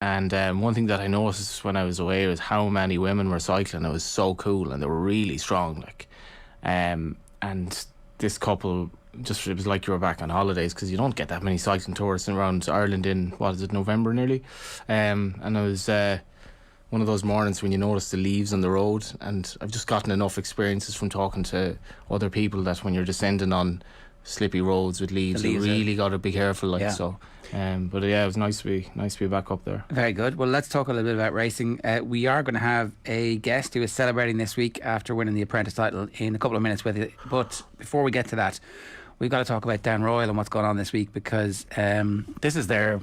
And one thing that I noticed when I was away was how many women were cycling. It was so cool, and they were really strong. And this couple, just it was like you were back on holidays, because you don't get that many cycling tourists around Ireland in, what is it, November nearly. And it was one of those mornings when you notice the leaves on the road. And I've just gotten enough experiences from talking to other people that when you're descending on slippy roads with leaves, you really got to be careful. But yeah, it was nice to be back up there. Very good. Well, let's talk a little bit about racing. We are going to have a guest who is celebrating this week after winning the Apprentice title in a couple of minutes with you. But before we get to that, we've got to talk about Down Royal and what's going on this week, because this is their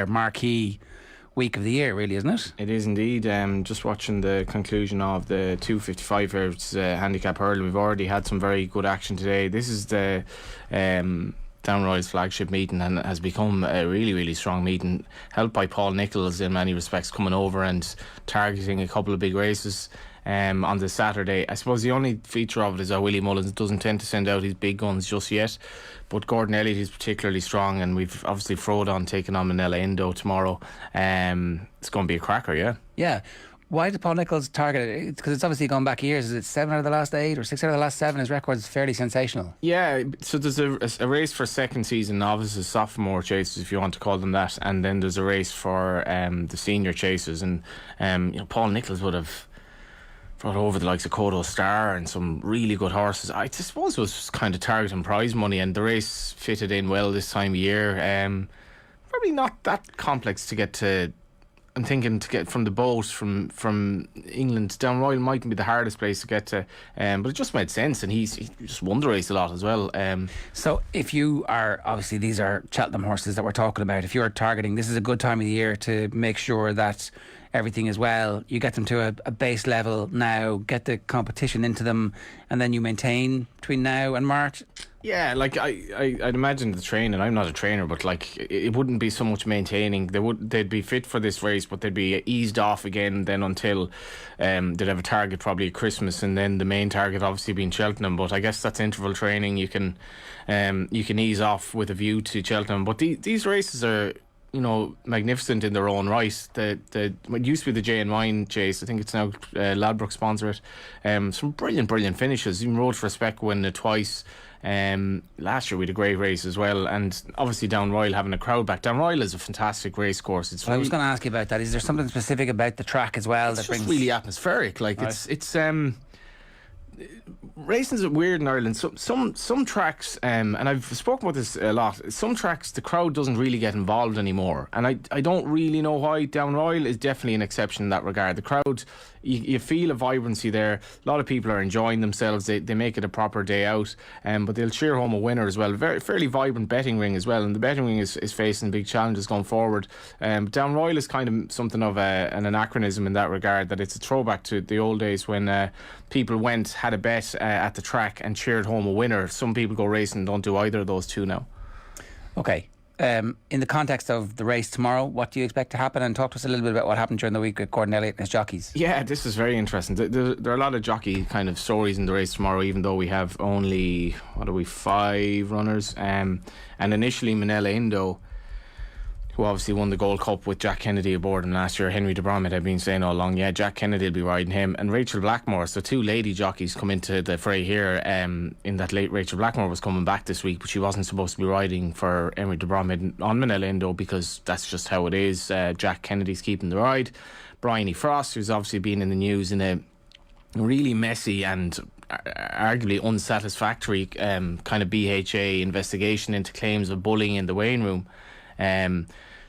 marquee week of the year, really, isn't it? It is indeed. Just watching the conclusion of the 255 here, which is handicap hurling. We've already had some very good action today. This is the Down Royal's flagship meeting, and it has become a really, really strong meeting, helped by Paul Nichols in many respects, coming over and targeting a couple of big races on the Saturday. I suppose the only feature of it is that Willie Mullins doesn't tend to send out his big guns just yet, but Gordon Elliott is particularly strong, and we've obviously Frodon taking on Manila Indo tomorrow. It's going to be a cracker, yeah. Yeah. Why did Paul Nichols target it? Because it's obviously gone back years. Is it 7 out of the last 8 or 6 out of the last 7? His record is fairly sensational. Yeah, so there's a race for second season novices, sophomore chasers, if you want to call them that, and then there's a race for the senior chasers. And Paul Nichols would have brought over the likes of Kodo Star and some really good horses. I suppose it was kind of targeting prize money, and the race fitted in well this time of year. Probably not that complex to get to. I'm thinking to get from the boat from England to Down Royal mightn't be the hardest place to get to, but it just made sense, and he just won the race a lot as well. So if you are, obviously these are Cheltenham horses that we're talking about, if you're targeting, this is a good time of the year to make sure that everything is well. You get them to a base level now, get the competition into them, and then you maintain between now and March. Yeah, like I'd imagine the training. I'm not a trainer, but like it wouldn't be so much maintaining. They'd be fit for this race, but they'd be eased off again then until they'd have a target probably at Christmas, and then the main target obviously being Cheltenham. But I guess that's interval training. You can ease off with a view to Cheltenham. But these races are, magnificent in their own right. It used to be the J and Wine chase. I think it's now Ladbroke sponsor it. Some brilliant finishes. Even rode for a spec winning it twice. Last year we had a great race as well, and obviously Down Royal having a crowd back. Down Royal is a fantastic race course. I was going to ask you about that. Is there something specific about the track as well that brings? It's really atmospheric. Like right. It's racing's weird in Ireland. Some tracks, and I've spoken about this a lot, some tracks the crowd doesn't really get involved anymore, and I don't really know why. Down Royal is definitely an exception in that regard. The crowd, you feel a vibrancy there. A lot of people are enjoying themselves. They make it a proper day out, but they'll cheer home a winner as well. Fairly vibrant betting ring as well, and the betting ring is facing big challenges going forward. Down Royal is kind of something of an anachronism in that regard, that it's a throwback to the old days when people went, had a bet at the track and cheered home a winner. Some people go racing and don't do either of those two now. Okay. In the context of the race tomorrow, what do you expect to happen? And talk to us a little bit about what happened during the week with Gordon Elliott and his jockeys. Yeah, this is very interesting. There are a lot of jockey kind of stories in the race tomorrow, even though we have only 5 runners. And initially Manila Indo, who obviously won the Gold Cup with Jack Kennedy aboard him last year. Henry de Bromhead had been saying all along, yeah, Jack Kennedy will be riding him. And Rachel Blackmore, so 2 lady jockeys come into the fray here. In that late, Rachel Blackmore was coming back this week, but she wasn't supposed to be riding for Henry de Bromhead on Manila Indo, because that's just how it is. Jack Kennedy's keeping the ride. Bryony Frost, who's obviously been in the news in a really messy and arguably unsatisfactory kind of BHA investigation into claims of bullying in the weighing room.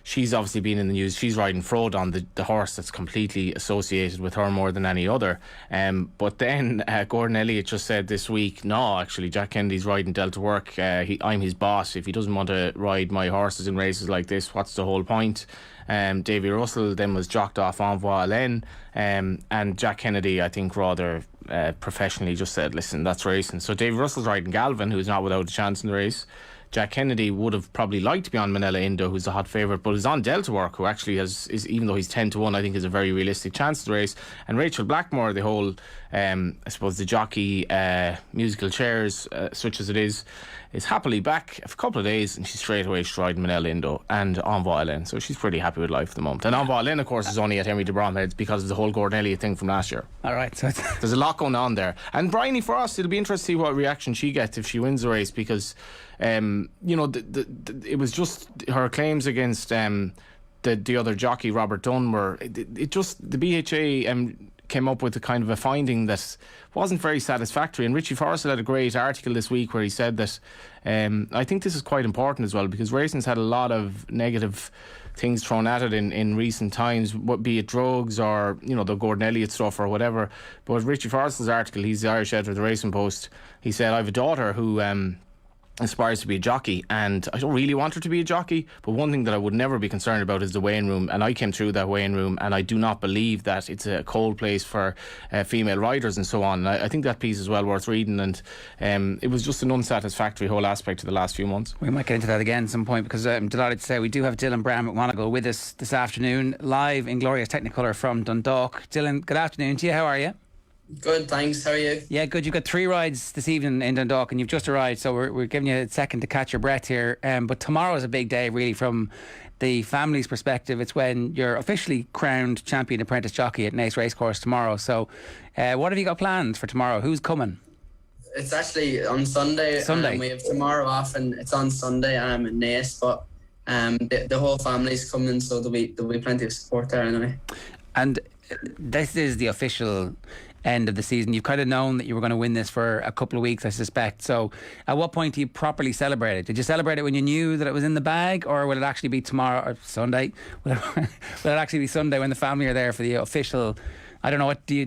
She's obviously been in the news. She's riding Frodon, the horse that's completely associated with her more than any other. But then Gordon Elliott just said this week, no, actually Jack Kennedy's riding Delta Work. I'm his boss. If he doesn't want to ride my horses in races like this, what's the whole point? Davy Russell then was jocked off Envoi Alain, and Jack Kennedy, I think rather professionally just said, listen, that's racing. So Davy Russell's riding Galvin, who's not without a chance in the race. Jack Kennedy would have probably liked to be on Manila Indo, who's a hot favourite, but is on Delta Work, who actually is even though he's 10-1, I think is a very realistic chance to the race. And Rachel Blackmore, the whole, I suppose the jockey musical chairs, such as it is happily back a couple of days, and she's straight away riding Manila Indo and Envoy Lynn, so she's pretty happy with life at the moment. And Envoy Lynn, of course, is only at Henry de Bromhead's because of the whole Gordon Elliott thing from last year. Alright, so there's a lot going on there. And Bryony, for us, it'll be interesting to see what reaction she gets if she wins the race, because it was just her claims against the other jockey, Robert Dunn, were the BHA came up with a kind of a finding that wasn't very satisfactory. And Richie Forrest had a great article this week where he said that I think this is quite important as well, because racing's had a lot of negative things thrown at it in recent times, be it drugs or the Gordon Elliott stuff or whatever. But Richie Forrest's article, he's the Irish editor of the Racing Post, he said, I have a daughter who aspires to be a jockey, and I don't really want her to be a jockey, but one thing that I would never be concerned about is the weighing room. And I came through that weighing room, and I do not believe that it's a cold place for female riders and so on. And I think that piece is well worth reading, and it was just an unsatisfactory whole aspect of the last few months. We might get into that again at some point, because I'm delighted to say we do have Dylan Browne McMonagle with us this afternoon, live in glorious Technicolor from Dundalk. Dylan, good afternoon to you. How are you? Good, thanks. How are you? Yeah, good. You've got 3 rides this evening in Dundalk, and you've just arrived, so we're giving you a second to catch your breath here. But tomorrow is a big day, really, from the family's perspective. It's when you're officially crowned champion apprentice jockey at Naas Racecourse tomorrow. So, what have you got planned for tomorrow? Who's coming? It's actually on Sunday. We have tomorrow off, and it's on Sunday. I'm in Naas, but the whole family's coming, so there'll be plenty of support there anyway. And this is the official end of the season. You've kind of known that you were going to win this for a couple of weeks, I suspect. So at what point do you properly celebrate it? Did you celebrate it when you knew that it was in the bag, or will it actually be tomorrow or Sunday? Will it actually be Sunday when the family are there for the official? I don't know, what do you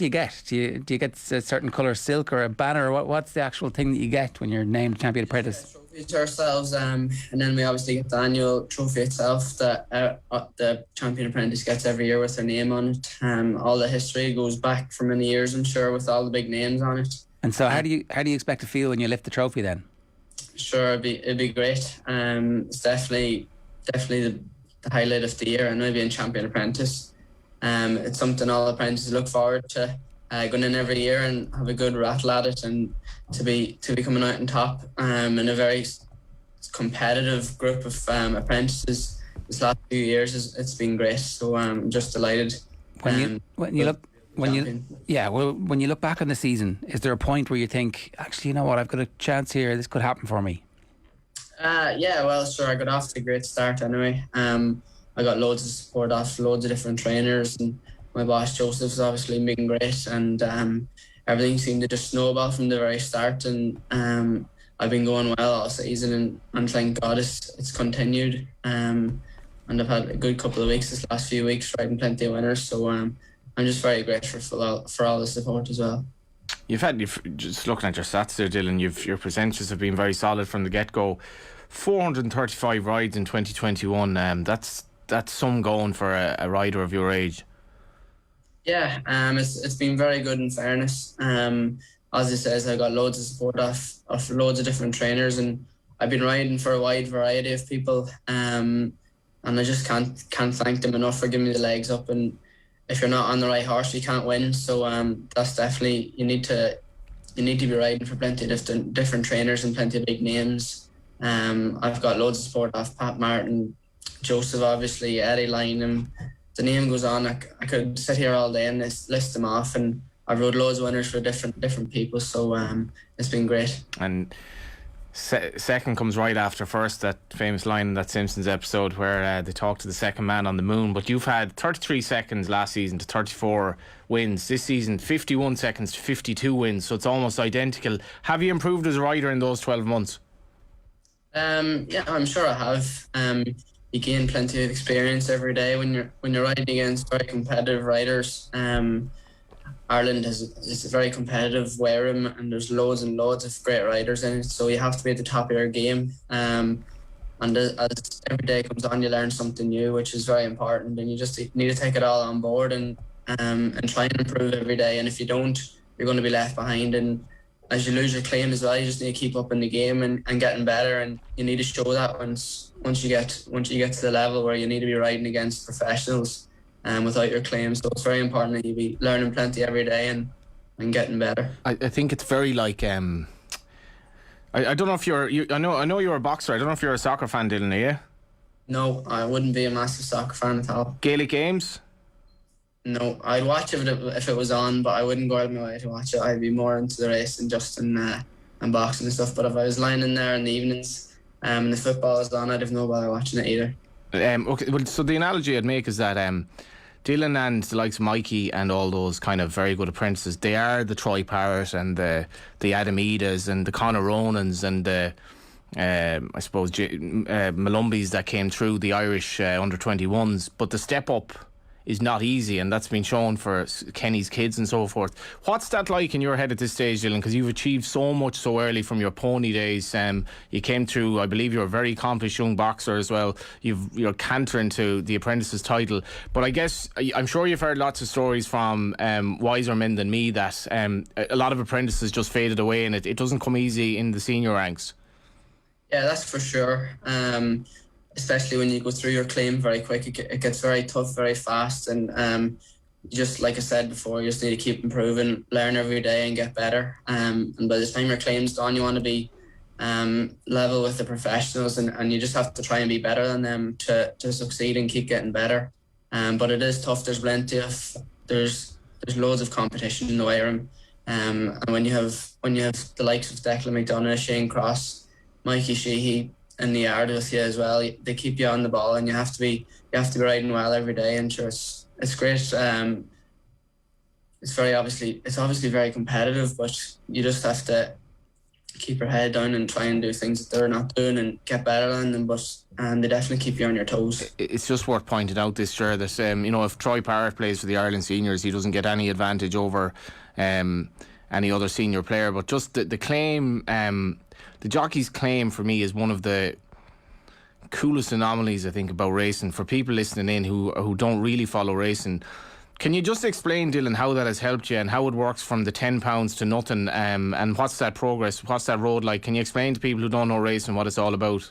get? Do you get a certain colour silk or a banner? What's the actual thing that you get when you're named champion apprentice? Trophy to ourselves, and then we obviously get the annual trophy itself that the champion apprentice gets every year with their name on it. All the history goes back for many years, I'm sure, with all the big names on it. And so how do you expect to feel when you lift the trophy then? Sure, it'd be great. It's definitely the highlight of the year, and maybe in champion apprentice. It's something all apprentices look forward to, going in every year and have a good rattle at it, and to be coming out on top in a very competitive group of apprentices this last few years. It's been great, so I'm just delighted. When you look back on the season, is there a point where you think, actually, you know what, I've got a chance here, this could happen for me? Yeah, well, sure, I got off to a great start anyway. I got loads of support off loads of different trainers, and my boss Joseph's obviously been great, and everything seemed to just snowball from the very start, and I've been going well all season, and thank God it's continued, and I've had a good couple of weeks this last few weeks, riding plenty of winners, so I'm just very grateful for all the support as well. You've just looking at your stats there, Dylan, your percentages have been very solid from the get-go. 435 rides in 2021, that's some going for a rider of your age. Yeah, it's been very good, in fairness. As it says, I got loads of support off loads of different trainers, and I've been riding for a wide variety of people, and I just can't thank them enough for giving me the legs up. And if you're not on the right horse, you can't win. So that's definitely, you need to be riding for plenty of different trainers and plenty of big names. I've got loads of support off Pat Martin, Joseph, obviously, Eddie Lynham. The name goes on. I could sit here all day and list them off, and I've rode loads of winners for different people, so it's been great. And second comes right after first, that famous line in that Simpsons episode where they talk to the second man on the moon. But you've had 33 seconds last season to 34 wins. This season, 51 seconds to 52 wins, so it's almost identical. Have you improved as a rider in those 12 months? Yeah, I'm sure I have. You gain plenty of experience every day when you're riding against very competitive riders. Ireland is a very competitive wear room, and there's loads and loads of great riders in it, so you have to be at the top of your game. And as every day comes on, you learn something new, which is very important, and you just need to take it all on board and try and improve every day. And if you don't, you're going to be left behind. And as you lose your claim as well, you just need to keep up in the game and getting better, and you need to show that once you get to the level where you need to be riding against professionals without your claim. So it's very important that you be learning plenty every day and getting better. I think it's very like I don't know if I know you're a boxer. I don't know if you're a soccer fan, Dylan, are you? No, I wouldn't be a massive soccer fan at all. Gaelic games? No, I'd watch it if it was on, but I wouldn't go out of my way to watch it. I'd be more into the race and just in and boxing and stuff. But if I was lying in there in the evenings and the football was on, I'd have no bother watching it either. Okay, well, so the analogy I'd make is that Dylan and the likes of Mikey and all those kind of very good apprentices, they are the Troy Parrott and the Adam Edas and the Conor Ronans and the I suppose Malumbis that came through the Irish under 21s, but the step up is not easy, and that's been shown for Kenny's kids and so forth. What's that like in your head at this stage, Dylan? Because you've achieved so much so early from your pony days. You came through, I believe you're a very accomplished young boxer as well. You're cantering to the apprentice's title. But I guess, I'm sure you've heard lots of stories from wiser men than me that a lot of apprentices just faded away, and it doesn't come easy in the senior ranks. Yeah, that's for sure. Especially when you go through your claim very quick, it gets very tough very fast, and just like I said before, you just need to keep improving, learn every day and get better, and by the time your claim's done, you want to be level with the professionals, and you just have to try and be better than them to succeed and keep getting better. But it is tough. There's loads of competition in the weigh room, and when you have the likes of Declan McDonough, Shane Cross, Mikey Sheehy in the yard with you as well, they keep you on the ball, and you have to be riding well every day. And sure, it's great. It's obviously very competitive, but you just have to keep your head down and try and do things that they're not doing and get better than them. But they definitely keep you on your toes. It's just worth pointing out this year that if Troy Parrott plays for the Ireland seniors, he doesn't get any advantage over any other senior player. But just the claim. The jockey's claim for me is one of the coolest anomalies, I think, about racing. For people listening in who don't really follow racing, can you just explain, Dylan, how that has helped you and how it works from the £10 to nothing, and what's that progress, what's that road like? Can you explain to people who don't know racing what it's all about?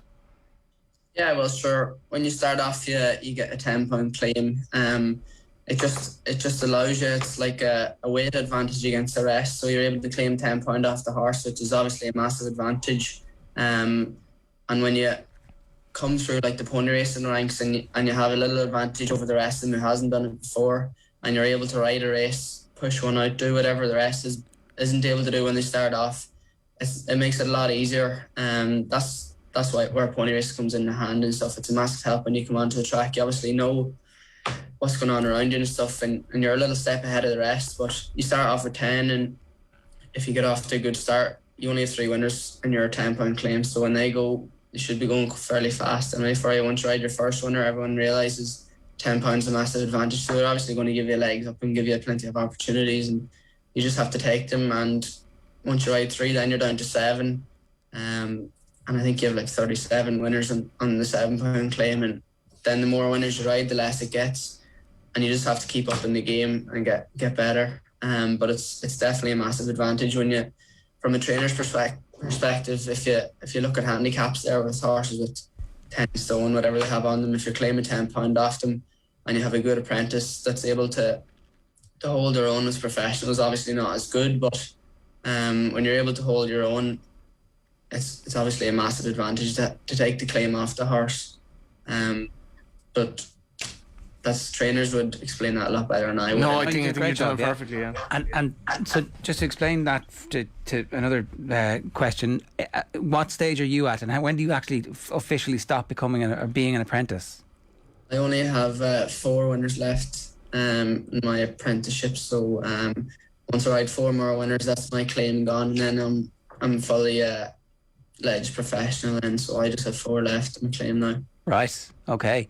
Yeah, well, sure. When you start off, you get a £10 claim. It just allows you, it's like a weight advantage against the rest. So you're able to claim £10 off the horse, which is obviously a massive advantage. And when you come through like the pony racing ranks and you have a little advantage over the rest of them who hasn't done it before, and you're able to ride a race, push one out, do whatever the rest isn't able to do when they start off, it makes it a lot easier. That's where pony race comes in the hand and stuff. It's a massive help when you come onto the track. You obviously know what's going on around you and stuff, and you're a little step ahead of the rest, but you start off with 10, and if you get off to a good start, you only have 3 winners and you're a £10 claim. So when they go, you should be going fairly fast, and before you once you ride your first winner, everyone realises £10 is a massive advantage. So they're obviously going to give you legs up and give you plenty of opportunities, and you just have to take them. And once you ride 3, then you're down to 7, and I think you have like 37 winners on the £7 claim, and then the more winners you ride, the less it gets. And you just have to keep up in the game and get better. But it's definitely a massive advantage when you, from a trainer's perspective, if you look at handicaps there with horses with 10 stone, whatever they have on them, if you're claiming £10 off them and you have a good apprentice that's able to hold their own as professionals, obviously not as good, but when you're able to hold your own, it's obviously a massive advantage to take the claim off the horse. But trainers would explain that a lot better than I would. No, I think you've done it perfectly, yeah. And so just to explain that to another question, what stage are you at, and when do you actually officially stop becoming or being an apprentice? I only have 4 winners left in my apprenticeship, so once I ride 4 more winners, that's my claim gone, and then I'm fully fledged professional, and so I just have 4 left in my claim now. Right, okay.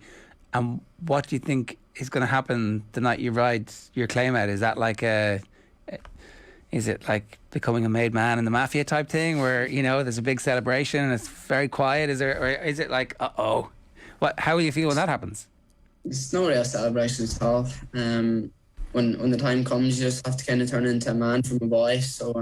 And what do you think is going to happen the night you ride your claim out? Is that like is it like becoming a made man in the mafia type thing where, there's a big celebration and it's very quiet? Or is it like, how will you feel when that happens? It's no real celebration at all. When the time comes, you just have to kind of turn into a man from a boy. So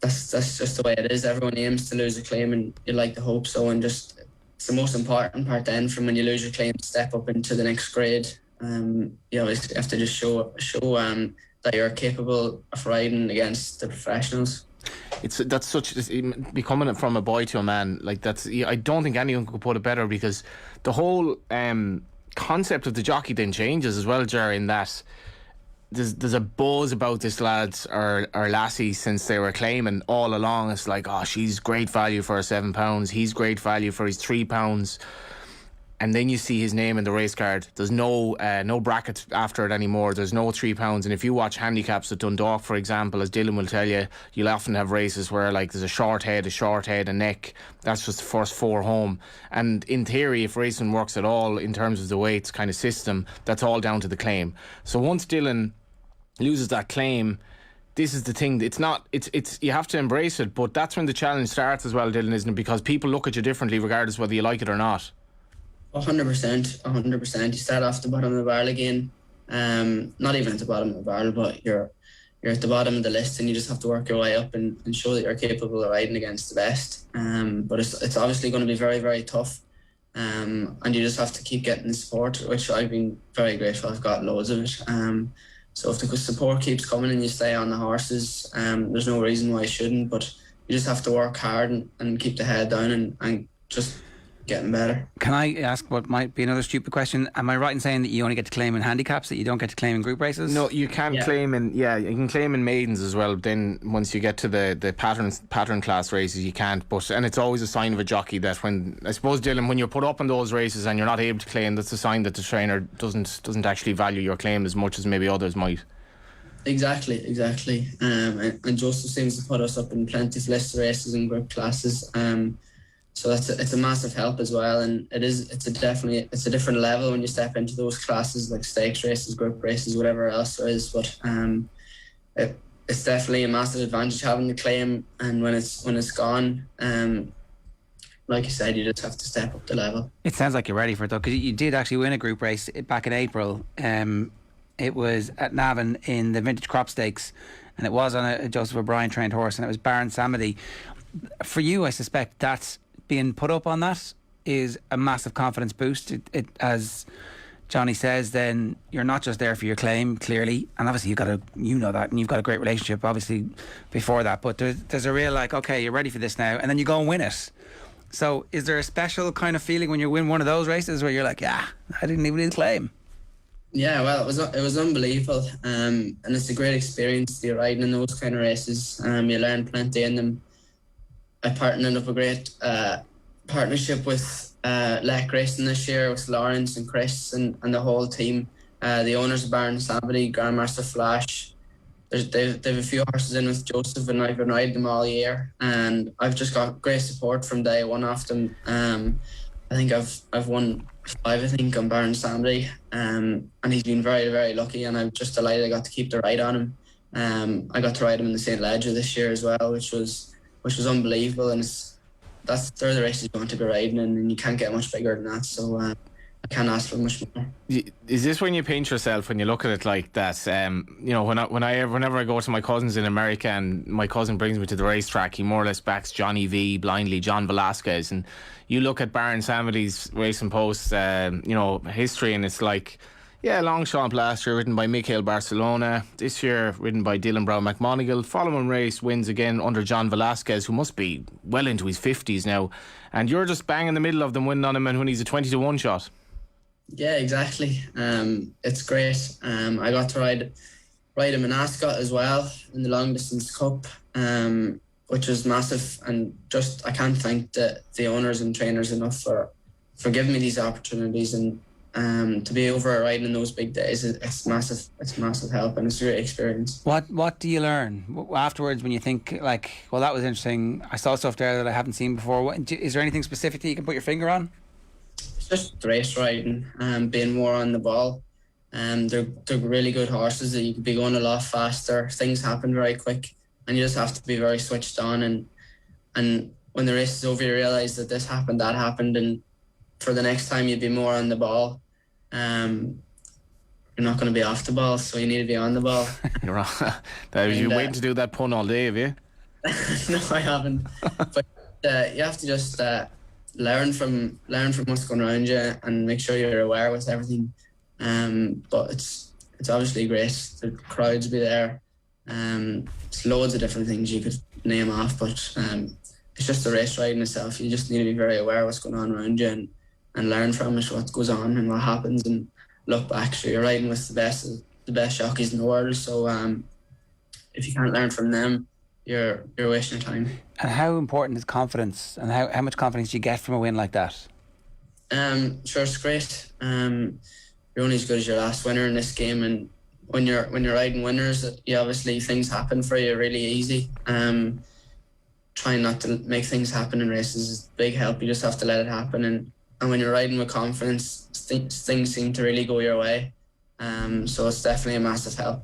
that's just the way it is. Everyone aims to lose a claim, and you like to hope so. And just it's the most important part then, from when you lose your claim, step up into the next grade. You have to just show that you're capable of riding against the professionals. That's such becoming from a boy to a man. Like that's, I don't think anyone could put it better, because the whole concept of the jockey then changes as well, Jerry, in that there's a buzz about this lads or lassie since they were claiming all along. It's like, oh, she's great value for her £7, he's great value for his £3, and then you see his name in the race card. There's no brackets after it anymore. There's no £3. And if you watch handicaps at Dundalk, for example, as Dylan will tell you, you'll often have races where like there's a short head, a neck. That's just the first 4 home. And in theory, if racing works at all in terms of the weights kind of system, that's all down to the claim. So once Dylan loses that claim, this is the thing. It's you have to embrace it, but that's when the challenge starts as well, Dylan, isn't it? Because people look at you differently regardless whether you like it or not. 100%. You start off the bottom of the barrel again. Not even at the bottom of the barrel, but you're at the bottom of the list, and you just have to work your way up and show that you're capable of riding against the best. But it's obviously going to be very, very tough. And you just have to keep getting the support, which I've been very grateful. I've got loads of it. So if the support keeps coming and you stay on the horses, there's no reason why you shouldn't. But you just have to work hard and keep the head down and just getting better. Can I ask what might be another stupid question? Am I right in saying that you only get to claim in handicaps, that you don't get to claim in group races? No, you can claim in, you can claim in maidens as well. Then once you get to the pattern class races, you can't. And it's always a sign of a jockey that when, I suppose, Dylan, when you're put up in those races and you're not able to claim, that's a sign that the trainer doesn't actually value your claim as much as maybe others might. Exactly. And Joseph seems to put us up in plenty of list races and group classes. So it's a massive help as well, and it's a different level when you step into those classes like stakes races, group races, whatever else there is. But it's definitely a massive advantage having the claim, and when it's gone, like you said, you just have to step up the level. It sounds like you're ready for it though, because you did actually win a group race back in April. It was at Navan in the Vintage Crop Stakes, and it was on a Joseph O'Brien trained horse, and it was Baron Samedi. For you, I suspect that's being put up on that is a massive confidence boost. It as Johnny says, then you're not just there for your claim, clearly, and obviously you know that, and you've got a great relationship obviously before that, but there's a real like, okay, you're ready for this now, and then you go and win it. So is there a special kind of feeling when you win one of those races where you're like, yeah, I didn't even need a claim? Yeah, well, it was unbelievable, and it's a great experience to be riding in those kind of races. You learn plenty in them. I partnered up a great partnership with Lech Racing this year, with Lawrence and Chris and the whole team. The owners of Baron Samedi, Grandmaster Flash. They've a few horses in with Joseph, and I've been riding them all year, and I've just got great support from day one off them. I think I've won 5, I think, on Baron Samedi, and he's been very, very lucky, and I'm just delighted I got to keep the ride on him. I got to ride him in the St. Leger this year as well, which was unbelievable, and they're the races you want to be riding in, and you can't get much bigger than that, so I can't ask for much more. Is this when you pinch yourself when you look at it like that? Whenever I go to my cousins in America and my cousin brings me to the racetrack, he more or less backs Johnny V blindly, John Velasquez, and you look at Baron Samedi's Racing Post history, and it's like, yeah, Longchamp last year ridden by Michael Barcelona. This year ridden by Browne McMonagle. Following race wins again under John Velasquez, who must be well into his 50s now. And you're just bang in the middle of them winning on him, and when he's a 20-1 shot. Yeah, exactly. It's great. I got to ride him in Ascot as well in the Long Distance Cup, which was massive. And just I can't thank the owners and trainers enough for giving me these opportunities, and to be over riding in those big days, it's massive. It's a massive help, and it's a great experience. What do you learn afterwards when you think like, well, that was interesting, I saw stuff there that I haven't seen before? Is there anything specific that you can put your finger on? It's just race riding, being more on the ball. They're really good horses that you could be going a lot faster. Things happen very quick, and you just have to be very switched on. And when the race is over, you realise that this happened, that happened, and for the next time you'd be more on the ball. You're not going to be off the ball, so you need to be on the ball. You're waiting to do that pun all day, have you? No, I haven't. But you have to just learn from what's going around you and make sure you're aware with everything. But it's obviously great. The crowds be there. It's loads of different things you could name off, but it's just the race riding itself. You just need to be very aware of what's going on around you and learn from it, what goes on and what happens, and look back. So you're riding with the best jockeys in the world. So if you can't learn from them, you're wasting your time. And how important is confidence, and how much confidence do you get from a win like that? Sure, it's great. You're only as good as your last winner in this game, and when you're riding winners, you obviously things happen for you really easy. Trying not to make things happen in races is a big help. You just have to let it happen, and when you're riding with confidence, things seem to really go your way. So it's definitely a massive help.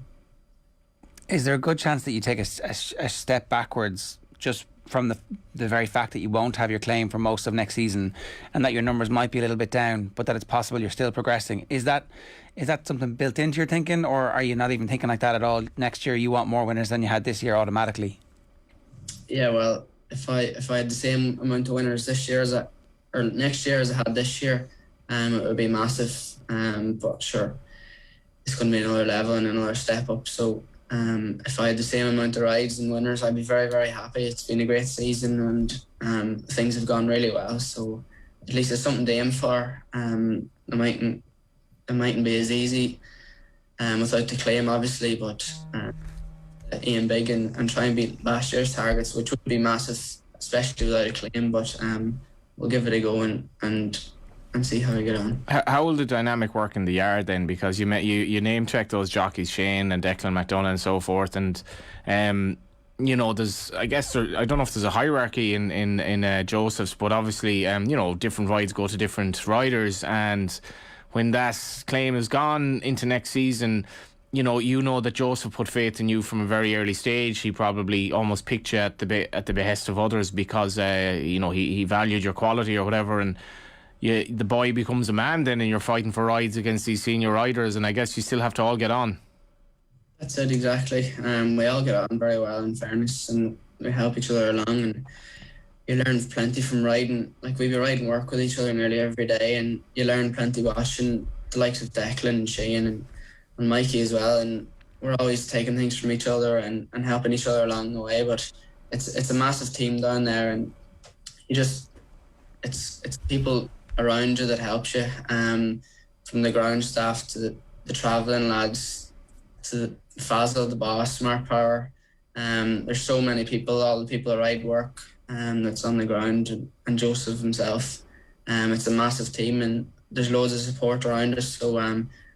Is there a good chance that you take a step backwards just from the very fact that you won't have your claim for most of next season, and that your numbers might be a little bit down, but that it's possible you're still progressing? Is that something built into your thinking, or are you not even thinking like that at all? Next year you want more winners than you had this year automatically? Yeah, well, if I had the same amount of winners this year or next year as I had this year, it would be massive. But sure, it's going to be another level and another step up. So if I had the same amount of rides and winners, I'd be very, very happy. It's been a great season, and things have gone really well. So at least it's something to aim for. It mightn't be as easy without the claim, obviously, but aim big and try and beat last year's targets, which would be massive, especially without a claim. But we'll give it a go and see how we get on. How will the dynamic work in the yard then? Because you name check those jockeys, Shane and Declan McDonough and so forth, and there's, I don't know if there's a hierarchy in Joseph's, but obviously different rides go to different riders, and when that claim is gone into next season, you know that Joseph put faith in you from a very early stage. He probably almost picked you at the behest of others because he valued your quality or whatever, and the boy becomes a man then, and you're fighting for rides against these senior riders, and I guess you still have to all get on. That's it, exactly. We all get on very well, in fairness, and we help each other along, and you learn plenty from riding. Like, we be riding work with each other nearly every day, and you learn plenty watching the likes of Declan and Shane and Mikey as well, and we're always taking things from each other and helping each other along the way. But it's a massive team down there, and it's people around you that helps you, from the ground staff to the travelling lads to Fazil, the boss, Mark Power. There's so many people, all the people that ride work that's on the ground, and Joseph himself. It's a massive team, and there's loads of support around us, so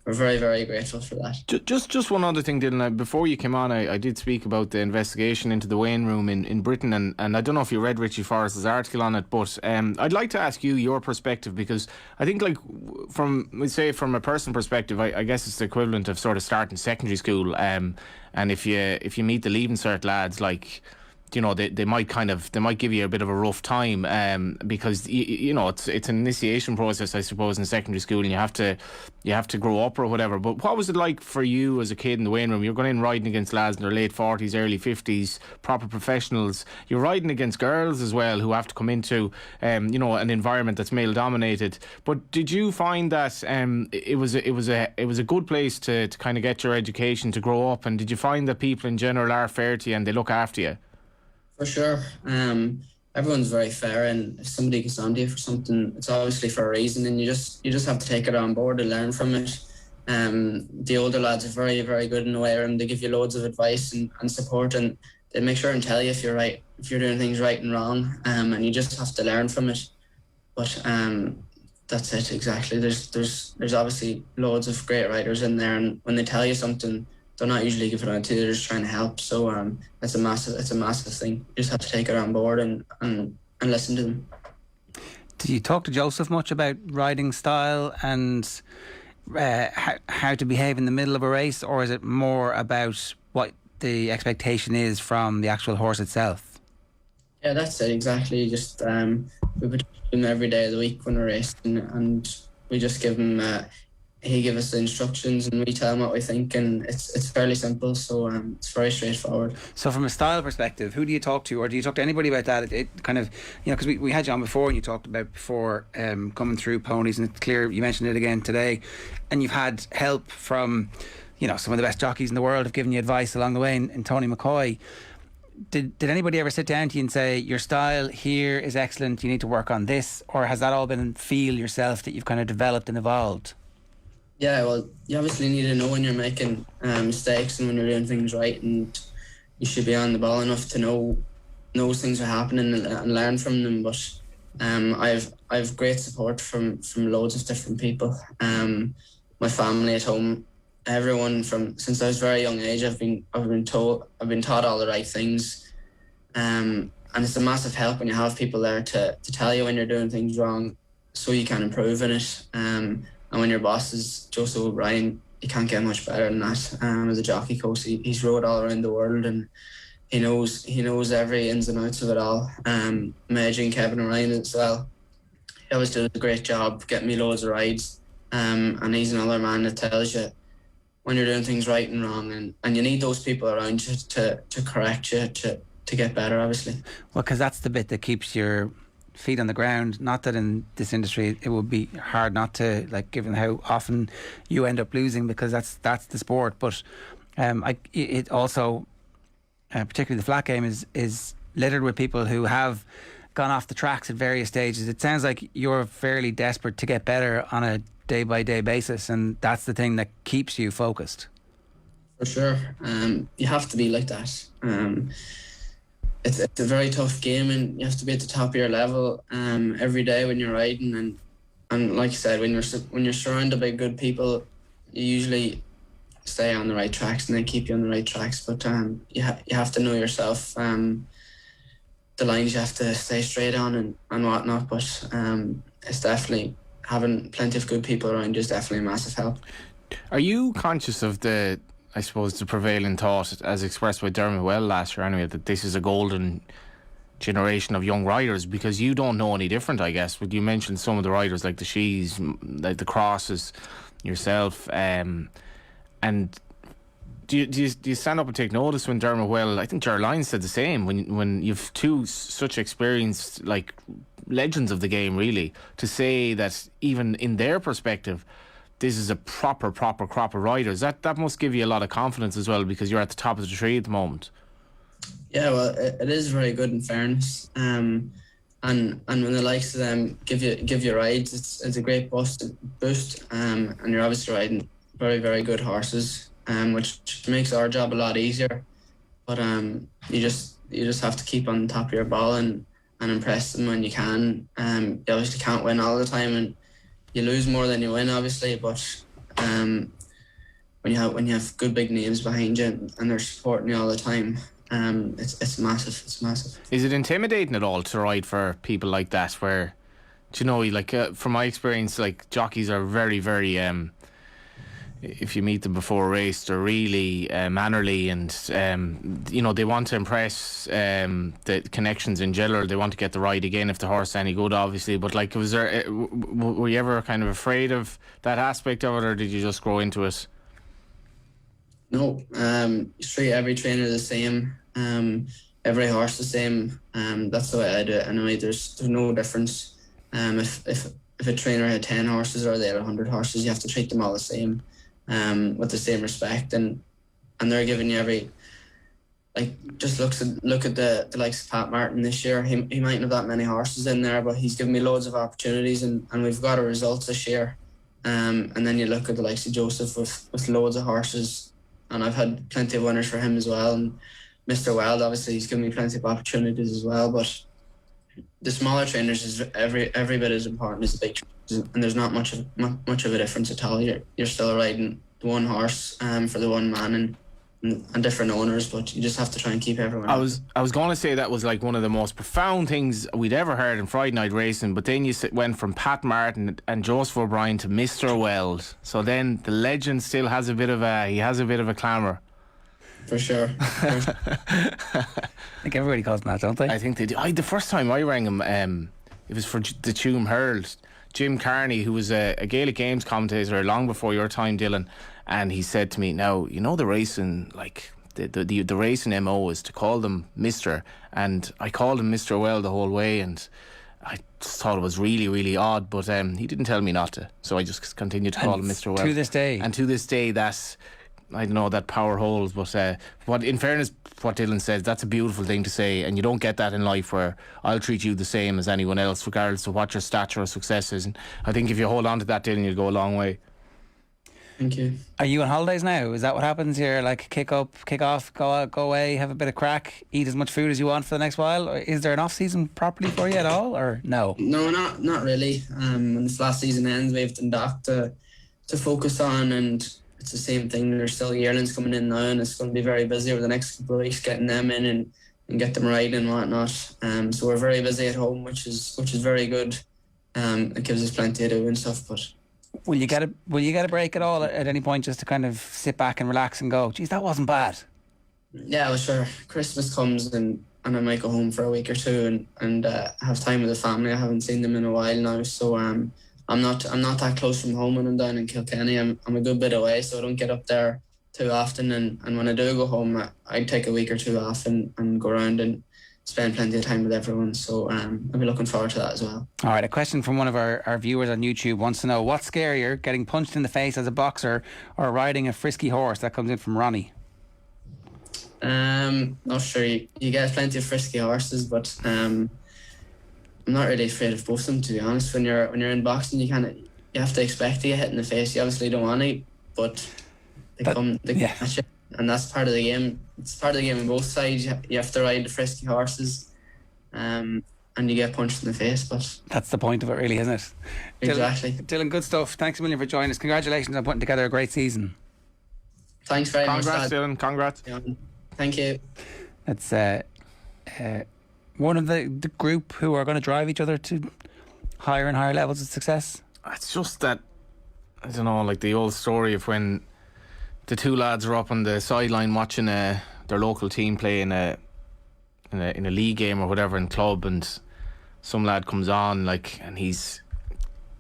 we're very, very grateful for that. Just one other thing, Dylan. Before you came on, I did speak about the investigation into the weighing room in Britain, and I don't know if you read Richie Forrest's article on it, but I'd like to ask you your perspective, because I think, like, from a person perspective, I guess it's the equivalent of sort of starting secondary school, and if you meet the Leaving Cert lads, like, they might give you a bit of a rough time, because it's an initiation process, I suppose, in secondary school, and you have to grow up or whatever. But what was it like for you as a kid in the weighing room? You're going in riding against lads in their late 40s, early 50s, proper professionals. You're riding against girls as well, who have to come into an environment that's male dominated. But did you find that it was a good place to kind of get your education, to grow up? And did you find that people in general are fair to you and they look after you? For sure. Everyone's very fair, and if somebody gets onto you for something, it's obviously for a reason, and you just have to take it on board and learn from it. The older lads are very, very good in the way room. They give you loads of advice and support, and they make sure and tell you if you're right, if you're doing things right and wrong, and you just have to learn from it. But that's it, exactly. There's obviously loads of great riders in there, and when they tell you something, they're not usually giving it on to you, they're just trying to help. So it's a massive thing. You just have to take it on board and listen to them. Do you talk to Joseph much about riding style and how to behave in the middle of a race, or is it more about what the expectation is from the actual horse itself? Yeah, that's it, exactly. Just we put him every day of the week when we're racing, and we just give him he gives us the instructions and we tell him what we think, and it's fairly simple. So it's very straightforward. So from a style perspective, who do you talk to, or do you talk to anybody about that? It kind of, because we had you on before and you talked about before coming through ponies, and it's clear you mentioned it again today, and you've had help from some of the best jockeys in the world have given you advice along the way, and Tony McCoy. Did anybody ever sit down to you and say, your style here is excellent, you need to work on this, or has that all been feel yourself that you've kind of developed and evolved? Yeah, well, you obviously need to know when you're making mistakes and when you're doing things right, and you should be on the ball enough to know those things are happening and learn from them. But I've great support from loads of different people. My family at home, everyone since I was a very young age, I've been taught all the right things, and it's a massive help when you have people there to tell you when you're doing things wrong, so you can improve in it. And when your boss is Joseph O'Brien, you can't get much better than that. As a jockey coach, he's rode all around the world, and he knows every ins and outs of it all. Managing Kevin O'Ryan as well, he always does a great job getting me loads of rides. And he's another man that tells you when you're doing things right and wrong, and you need those people around you to correct you to get better, obviously. Well, because that's the bit that keeps your feet on the ground. Not that in this industry it would be hard not to, given how often you end up losing, because that's the sport. But it also, particularly the flat game, is littered with people who have gone off the tracks at various stages. It sounds like you're fairly desperate to get better on a day-by-day basis, and that's the thing that keeps you focused. For sure. You have to be like that. It's a very tough game, and you have to be at the top of your level every day when you're riding, and like I said, when you're surrounded by good people, you usually stay on the right tracks and they keep you on the right tracks. But you have to know yourself, the lines you have to stay straight on and whatnot. But it's definitely, having plenty of good people around you is definitely a massive help. Are you conscious of the prevailing thought, as expressed by Dermot Weld last year anyway, that this is a golden generation of young riders? Because you don't know any different, I guess. But you mentioned some of the riders like the Shees, like the Crosses, yourself, and do you stand up and take notice when Dermot Weld, I think Gerard Lyons said the same, when you've two such experienced legends of the game, really, to say that even in their perspective this is a proper crop of riders. That must give you a lot of confidence as well, because you're at the top of the tree at the moment. Yeah, well, it is very good, in fairness. And when the likes of them give you rides, it's a great boost. And you're obviously riding very, very good horses, which makes our job a lot easier. But you just have to keep on top of your ball and impress them when you can. You obviously can't win all the time, and you lose more than you win, obviously, but when you have good big names behind you and they're supporting you all the time, it's massive. It's massive. Is it intimidating at all to ride for people like that? Where, from my experience, jockeys are very, very. If you meet them before a race, they're really mannerly, and they want to impress the connections in general. They want to get the ride again if the horse is any good, obviously. But were you ever kind of afraid of that aspect of it, or did you just grow into it? No, you treat every trainer the same, every horse the same. That's the way I do it. Anyway, there's no difference. If a trainer had 10 horses or they had 100 horses, you have to treat them all the same. With the same respect, and they're giving you every, just look at the likes of Pat Martin this year. He mightn't have that many horses in there, but he's given me loads of opportunities, and we've got a result this year. And then you look at the likes of Joseph with loads of horses, and I've had plenty of winners for him as well. And Mr. Weld, obviously, he's given me plenty of opportunities as well. But the smaller trainers is every bit as important as the big trainers, and there's not much of a difference at all. You're still riding the one horse for the one man, and different owners, but you just have to try and keep everyone. I was going to say that was one of the most profound things we'd ever heard in Friday night racing, but then you went from Pat Martin and Joseph O'Brien to Mr. Weld. So then the legend still has a bit of a clamour. For sure. I think everybody calls him that, don't they? I think they do. The first time I rang him, it was for the Tuam Herald. Jim Carney, who was a Gaelic Games commentator long before your time, Dylan, and he said to me, now, you know, the racing, like, the racing MO is to call them Mr. And I called him Mr. Weld the whole way, and I just thought it was really, really odd, but he didn't tell me not to, so I just continued to call him Mr. Weld. To this day. And to this day, that's, I don't know, that power holds, but what, in fairness, what Dylan says, that's a beautiful thing to say, and you don't get that in life, where I'll treat you the same as anyone else, regardless of what your stature or success is. And I think if you hold on to that, Dylan, you'll go a long way. Thank you. Are you on holidays now? Is that what happens here? Like kick up, kick off, go out, go away, have a bit of crack, eat as much food as you want for the next while? Or is there an off season properly for you at all, or no? No, not really. When the last season ends, we have the dock to focus on, and it's the same thing. There's still yearlings coming in now, and it's going to be very busy over the next couple of weeks getting them in and get them right and whatnot. So we're very busy at home, which is very good. It gives us plenty to do and stuff, but. Will you get a break at all at any point, just to kind of sit back and relax and go, geez, that wasn't bad? Yeah, well, sure. Christmas comes and I might go home for a week or two and have time with the family. I haven't seen them in a while now, so I'm not that close from home when I'm down in Kilkenny. I'm a good bit away, so I don't get up there too often. And when I do go home, I take a week or two off and go around and spend plenty of time with everyone, so I'll be looking forward to that as well. Alright, a question from one of our viewers on YouTube wants to know, what's scarier, getting punched in the face as a boxer or riding a frisky horse? That comes in from Ronnie. Not sure, you get plenty of frisky horses, but I'm not really afraid of both of them, to be honest. When you're in boxing, you have to expect to get hit in the face. You obviously don't want to, but they catch you. And that's part of the game. It's part of the game on both sides. You have to ride the frisky horses, and you get punched in the face. But that's the point of it, really, isn't it? Exactly. Dylan, good stuff. Thanks a million for joining us. Congratulations on putting together a great season. Thanks very much. Congrats, Dylan. Congrats. Thank you. That's one of the group who are going to drive each other to higher and higher levels of success. It's just that, I don't know, like the old story of when the two lads are up on the sideline watching their local team play in a league game or whatever in club, and some lad comes on and he's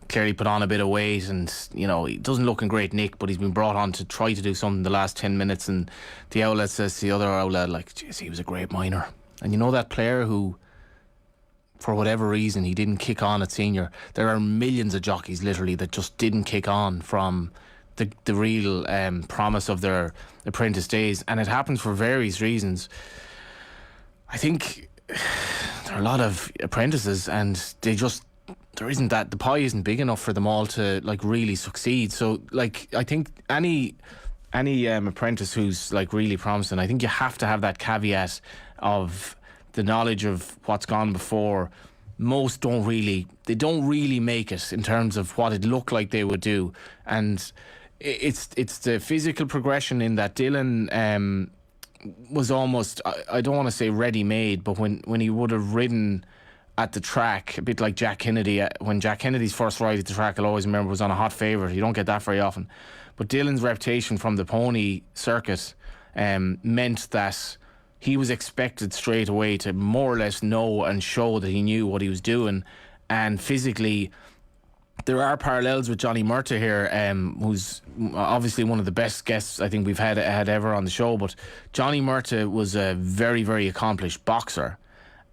clearly put on a bit of weight, and you know he doesn't look in great nick, but he's been brought on to try to do something the last 10 minutes, and the outlet says to the other outlet, like, geez, he was a great minor. And you know that player who, for whatever reason, he didn't kick on at senior. There are millions of jockeys literally that just didn't kick on from the real promise of their apprentice days, and it happens for various reasons. I think there are a lot of apprentices, and the pie isn't big enough for them all to really succeed. So I think any apprentice who's really promising, I think you have to have that caveat of the knowledge of what's gone before. Most don't really make it in terms of what it looked like they would do, and it's the physical progression in that Dylan was almost, I don't want to say ready-made, but when he would have ridden at the track, a bit like Jack Kennedy, when Jack Kennedy's first ride at the track, I'll always remember, was on a hot favourite. You don't get that very often. But Dylan's reputation from the pony circuit meant that he was expected straight away to more or less know and show that he knew what he was doing. And physically, there are parallels with Johnny Murtagh here, who's obviously one of the best guests I think we've had ever on the show. But Johnny Murtagh was a very, very accomplished boxer,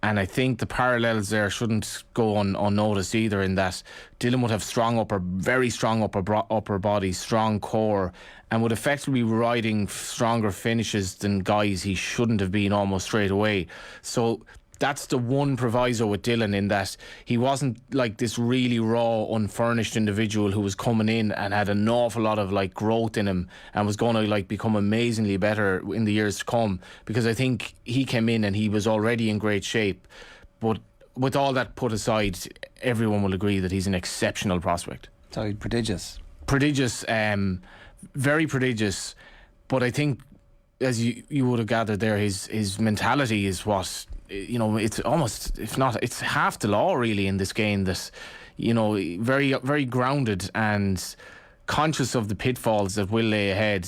and I think the parallels there shouldn't go unnoticed either, in that Dylan would have very strong upper body, strong core, and would effectively be riding stronger finishes than guys he shouldn't have been almost straight away. So that's the one proviso with Dylan, in that he wasn't like this really raw, unfurnished individual who was coming in and had an awful lot of growth in him and was going to become amazingly better in the years to come, because I think he came in and he was already in great shape. But with all that put aside, everyone will agree that he's an exceptional prospect. So prodigious, very prodigious. But I think, as you would have gathered there, his mentality is what, it's almost, if not, it's half the law really in this game, that very, very grounded and conscious of the pitfalls that will lay ahead,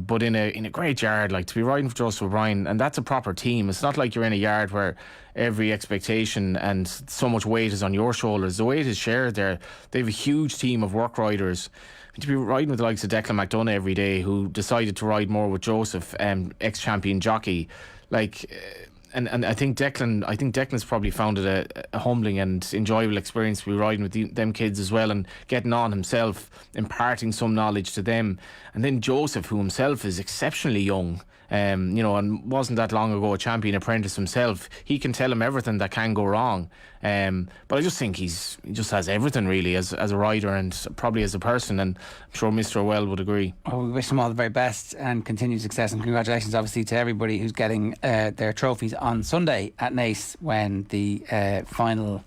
but in a great yard, like to be riding for Joseph O'Brien, and that's a proper team. It's not like you're in a yard where every expectation and so much weight is on your shoulders. The weight is shared there. They have a huge team of work riders. To be riding with the likes of Declan McDonough every day, who decided to ride more with Joseph, ex-champion jockey, like. And I think Declan's probably found it a humbling and enjoyable experience to be riding with them kids as well, and getting on himself, imparting some knowledge to them. And then Joseph, who himself is exceptionally young, and wasn't that long ago a champion apprentice himself, he can tell him everything that can go wrong. But I just think he just has everything really as a rider and probably as a person, and I'm sure Mr. Weld would agree. We wish them all the very best and continued success, and congratulations obviously to everybody who's getting their trophies on Sunday at Naas, when the final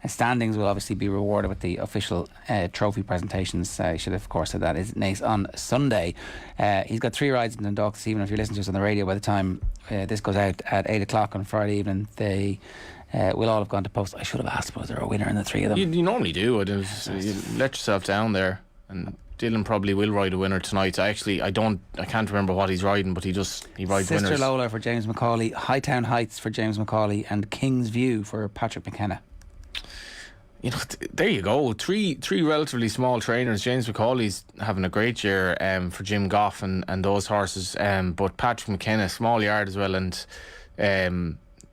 standings will obviously be rewarded with the official trophy presentations. I should have, of course, said that is Naas on Sunday. He's got 3 rides in Dundalk this evening. If you're listening to us on the radio by the time this goes out at 8 o'clock on Friday evening, they will all have gone to post. I should have asked, was there a winner in the 3 of them? You normally do. You let yourself down there, and Dylan probably will ride a winner tonight. I can't remember what he's riding, but he rides Sister winners. Sister Lola for James McCauley, Hightown Heights for James McCauley, and King's View for Patrick McKenna. There you go. Three relatively small trainers. James McCauley's having a great year for Jim Goff and those horses. But Patrick McKenna, small yard as well, and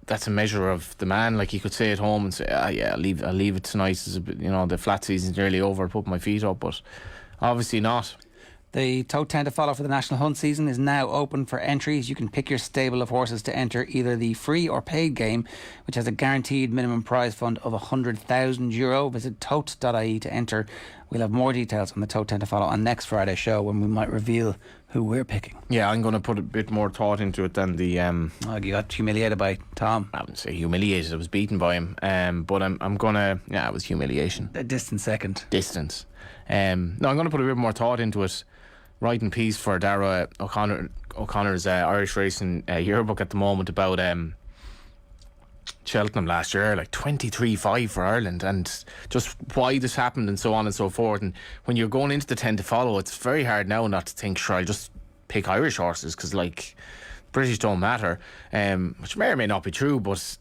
that's a measure of the man. Like, he could stay at home and say, I'll leave it tonight. The flat season's nearly over. Put my feet up, but obviously not. The Tote 10 to follow for the National Hunt season is now open for entries. You can pick your stable of horses to enter either the free or paid game, which has a guaranteed minimum prize fund of €100,000. Visit tote.ie to enter. We'll have more details on the Tote 10 to follow on next Friday's show, when we might reveal who we're picking. Yeah, I'm going to put a bit more thought into it than the... you got humiliated by Tom. I wouldn't say humiliated. I was beaten by him. But I'm going to... Yeah, it was humiliation. A distant second. Distance. I'm going to put a bit more thought into it. Writing piece for Dara O'Connor's Irish Racing yearbook at the moment about Cheltenham last year, like 23-5 for Ireland, and just why this happened and so on and so forth. And when you're going into the 10 to follow, it's very hard now not to think, sure, I'll just pick Irish horses because, like, British don't matter, which may or may not be true, but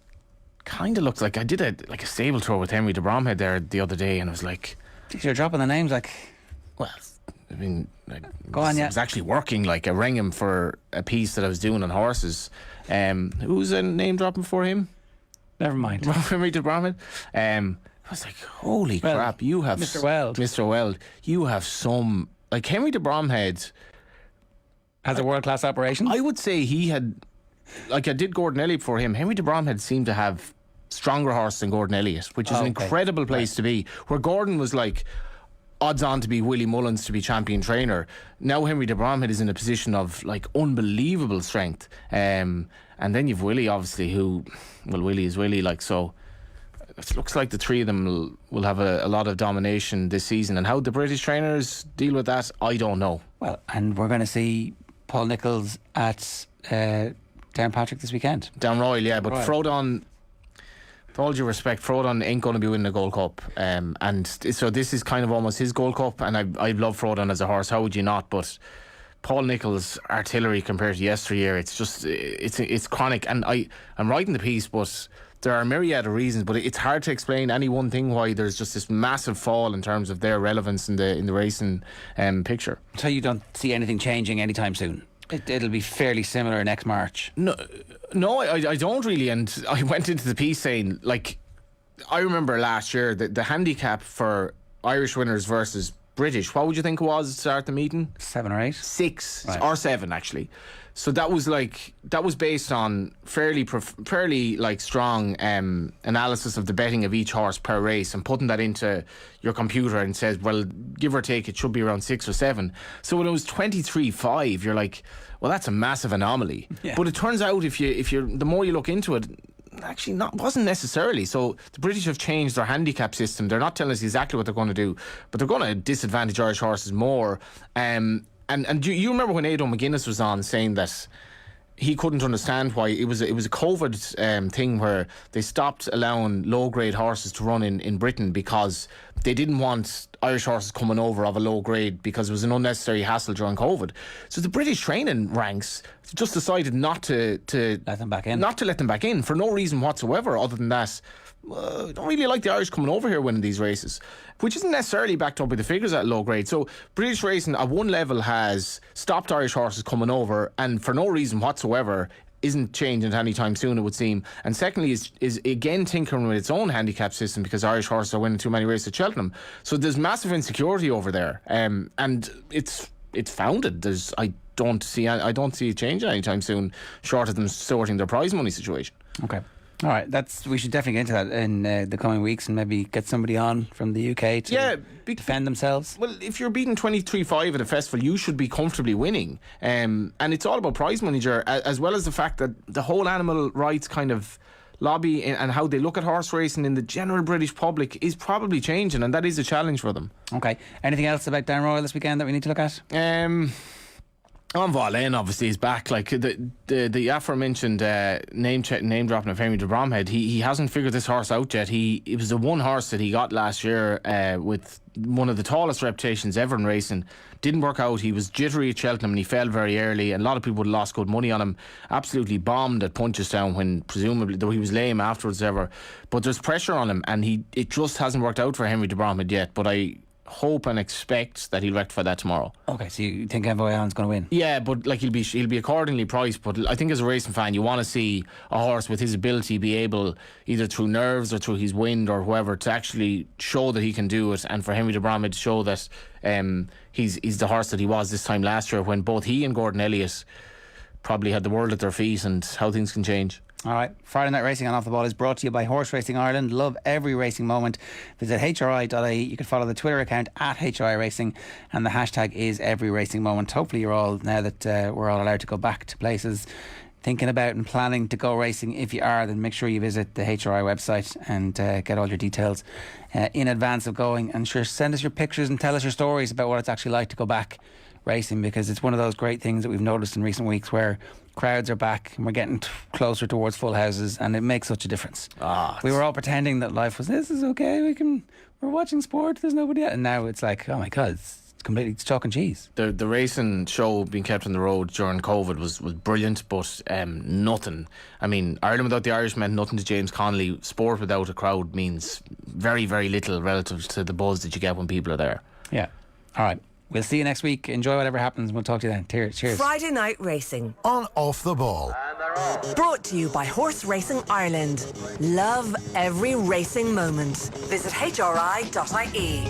kind of looks like I did a stable tour with Henry de Bromhead there the other day, and I was like, geez, you're dropping the names like... Well, I mean, go on, yeah. It was actually working. Like, I rang him for a piece that I was doing on horses. Who's a name dropping for him? Never mind. Henry de Bromhead. I was like, holy crap! You have Mr. Weld. Mr. Weld. You have some, like, Henry de Bromhead has a world class operation. I would say he had, like, I did Gordon Elliott for him. Henry de Bromhead seemed to have stronger horse than Gordon Elliott, which is an incredible place to be. Where Gordon was like odds on to be Willie Mullins to be champion trainer. Now Henry de Bromhead is in a position of, like, unbelievable strength. And then you've Willie, obviously, who, well, Willie is Willie, like, so it looks like the three of them will have a lot of domination this season. And how the British trainers deal with that, I don't know. Well, and we're going to see Paul Nicholls at Downpatrick this weekend. Downroyal, yeah, but Frodon, with all due respect, Frodon ain't going to be winning the Gold Cup, and so this is kind of almost his Gold Cup, and I love Frodon as a horse, how would you not? But Paul Nicholls' artillery compared to yesteryear, it's just it's chronic, and I'm writing the piece, but there are a myriad of reasons, but it's hard to explain any one thing why there's just this massive fall in terms of their relevance in the racing picture. So you don't see anything changing anytime soon? It'll be fairly similar next March. No, I don't really. And I went into the piece saying, like, I remember last year the handicap for Irish winners versus British, what would you think it was to start the meeting? 7 or 8? 6 or 7 actually. So that was based on fairly like strong analysis of the betting of each horse per race, and putting that into your computer and says, well, give or take, it should be around 6 or 7. So when it was 23-5, you're like, well, that's a massive anomaly. Yeah. But it turns out if you the more you look into it, actually wasn't necessarily. So the British have changed their handicap system. They're not telling us exactly what they're going to do, but they're going to disadvantage Irish horses more. And you remember when Aidan McGuinness was on saying that he couldn't understand why it was a COVID thing where they stopped allowing low grade horses to run in Britain because they didn't want Irish horses coming over of a low grade because it was an unnecessary hassle during COVID. So the British training ranks just decided not to let them back in. Not to let them back in for no reason whatsoever other than that. I don't really like the Irish coming over here winning these races, which isn't necessarily backed up by the figures at low grade. So British racing at one level has stopped Irish horses coming over, and for no reason whatsoever isn't changing it anytime soon, it would seem. And secondly is again tinkering with its own handicap system because Irish horses are winning too many races at Cheltenham. So there's massive insecurity over there, and it's founded. I don't see it changing anytime soon, short of them sorting their prize money situation. Okay. All right, we should definitely get into that in the coming weeks and maybe get somebody on from the UK to defend themselves. Well, if you're beating 23.5 at a festival, you should be comfortably winning. And it's all about prize money, as well as the fact that the whole animal rights kind of lobby and how they look at horse racing in the general British public is probably changing, and that is a challenge for them. Okay. Anything else about Down Royal this weekend that we need to look at? Valin obviously is back. Like the aforementioned name dropping of Henry de Bromhead, he hasn't figured this horse out yet. It was the one horse that he got last year with one of the tallest reputations ever in racing. Didn't work out. He was jittery at Cheltenham and he fell very early, and a lot of people would have lost good money on him. Absolutely bombed at Punchestown when presumably, though he was lame afterwards ever. But there's pressure on him, and it just hasn't worked out for Henry de Bromhead yet. But I hope and expect that he'll rectify that tomorrow. Okay, so you think Envoy Allen's going to win? Yeah, but like he'll be accordingly priced. But I think as a racing fan, you want to see a horse with his ability be able, either through nerves or through his wind or whoever, to actually show that he can do it, and for Henry de Bromhead to show that he's the horse that he was this time last year, when both he and Gordon Elliott probably had the world at their feet, and how things can change. All right, Friday Night Racing on Off the Ball is brought to you by Horse Racing Ireland. Love every racing moment. Visit hri.ie. You can follow the Twitter account at HRI Racing, and the hashtag is every racing moment. Hopefully you're all, now that we're all allowed to go back to places, thinking about and planning to go racing. If you are, then make sure you visit the HRI website and get all your details in advance of going. And sure, send us your pictures and tell us your stories about what it's actually like to go back racing, because it's one of those great things that we've noticed in recent weeks where crowds are back and we're getting closer towards full houses, and it makes such a difference. We were all pretending that life was, this is okay, we're watching sport, there's nobody else, and now it's like, oh my god, it's chalk and cheese. The racing show being kept on the road during COVID was brilliant, but nothing. I mean, Ireland without the Irish meant nothing to James Connolly. Sport without a crowd means very, very little relative to the buzz that you get when people are there. Yeah. All right. We'll see you next week. Enjoy whatever happens. We'll talk to you then. Cheers. Friday Night Racing on Off the Ball. Brought to you by Horse Racing Ireland. Love every racing moment. Visit hri.ie.